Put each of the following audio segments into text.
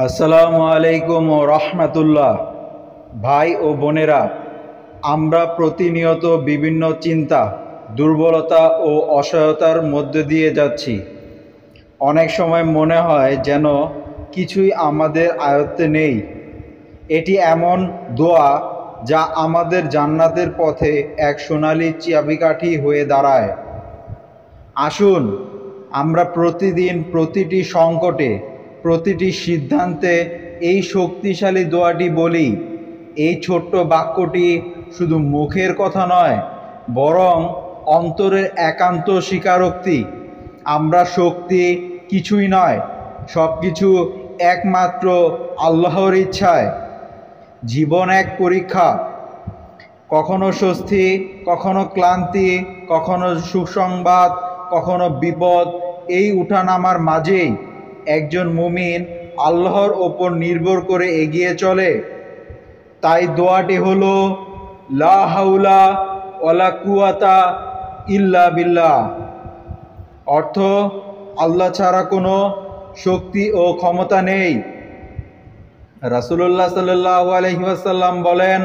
আসসালামু আলাইকুম ও রহমতুল্লাহ। ভাই ও বোনেরা, আমরা প্রতিনিয়ত বিভিন্ন চিন্তা, দুর্বলতা ও অসহায়তার মধ্য দিয়ে যাচ্ছি। অনেক সময় মনে হয় যেন কিছুই আমাদের আয়ত্তে নেই। এটি এমন দোয়া যা আমাদের জান্নাতের পথে এক সোনালি চাবিকাঠি হয়ে দাঁড়ায়। আসুন আমরা প্রতিদিন প্রতিটি সংকটে, প্রতিটি সিদ্ধান্তে এই শক্তিশালী দোয়াটি বলি। এই ছোট্ট বাক্যটি শুধু মুখের কথা নয়, বরং অন্তরের একান্ত স্বীকারোক্তি। আমরা শক্তি কিছুই নয়, সব কিছু একমাত্র আল্লাহর ইচ্ছায়। জীবন এক পরীক্ষা, কখনো স্বস্তি, কখনো ক্লান্তি, কখনো সুসংবাদ, কখনো বিপদ। এই উঠানামার মাঝেই একজন মুমিন আল্লাহর ওপর নির্ভর করে এগিয়ে চলে। তাই দোয়াটি হলো লা হাওলা ওয়ালা কুওয়াতা ইল্লা বিল্লাহ। অর্থ, আল্লাহ ছাড়া কোনো শক্তি ও ক্ষমতা নেই। রাসূলুল্লাহ সাল্লাল্লাহু আলাইহি ওয়াসাল্লাম বলেন,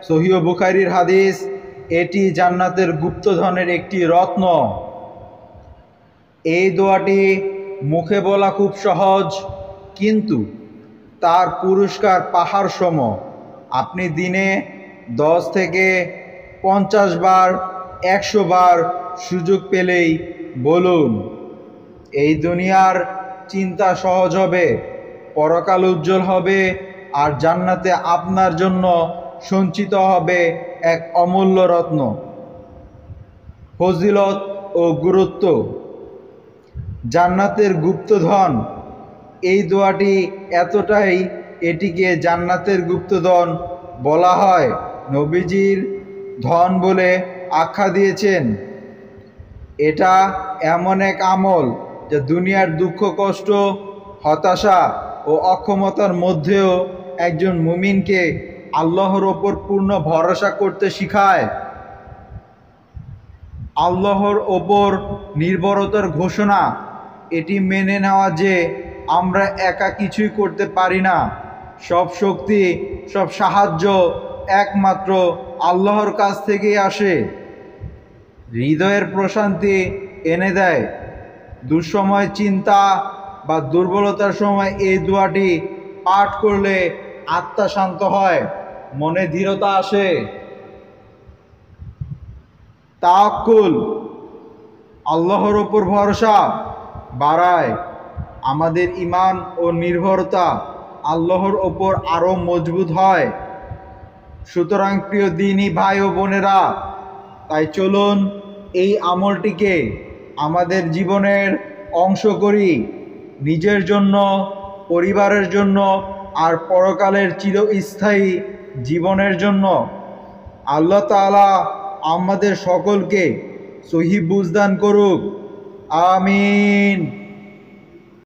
সহিহ বুখারীর হাদিস, এটি জান্নাতের গুপ্তধনের একটি রত্ন। এই দোয়াটি মুখে বলা খুব সহজ, কিন্তু তার পুরস্কার পাহাড় সম। আপনি দিনে 10 থেকে 50 বার, 100 বার সুযোগ পেলেই বলুন। এই দুনিয়ার চিন্তা সহজ হবে, পরকাল উজ্জ্বল হবে, আর জান্নাতে আপনার জন্য সঞ্চিত হবে এক অমূল্য রত্ন। ফজিলত ও গুরুত্ব। জান্নাতের গুপ্তধন। এই দোয়াটি এতটাই, এটিকে জান্নাতের গুপ্তধন বলা হয়। নবীজির ধন বলে আখ্যা দিয়েছেন। এটা এমন এক আমল যা দুনিয়ার দুঃখ, কষ্ট, হতাশা ও অক্ষমতার মধ্যেও একজন মুমিনকে আল্লাহর ওপর পূর্ণ ভরসা করতে শেখায়। আল্লাহর ওপর নির্ভরতার ঘোষণা। এটি মেনে নেওয়া যে আমরা একা কিছুই করতে পারি না। সব শক্তি, সব সাহায্য একমাত্র আল্লাহর কাছ থেকেই আসে। হৃদয়ের প্রশান্তি এনে দেয়। দুঃসময়, চিন্তা বা দুর্বলতার সময় এই দোয়াটি পাঠ করলে আত্মা শান্ত হয়, মনে দৃঢ়তা আসে। তাওয়াক্কুল, আল্লাহর ওপর ভরসা বাড়ায়। আমাদের ঈমান ও নির্ভরতা আল্লাহর ওপর আরও মজবুত হয়। সুতরাং প্রিয় দ্বীনী ভাই ও বোনেরা, তাই চলুন এই আমলটিকে আমাদের জীবনের অংশ করি। নিজের জন্য, পরিবারের জন্য, আর পরকালের চিরস্থায়ী জীবনের জন্য। আল্লাহ তাআলা আমাদের সকলকে সহিহ বুঝদান করুক। আমিন।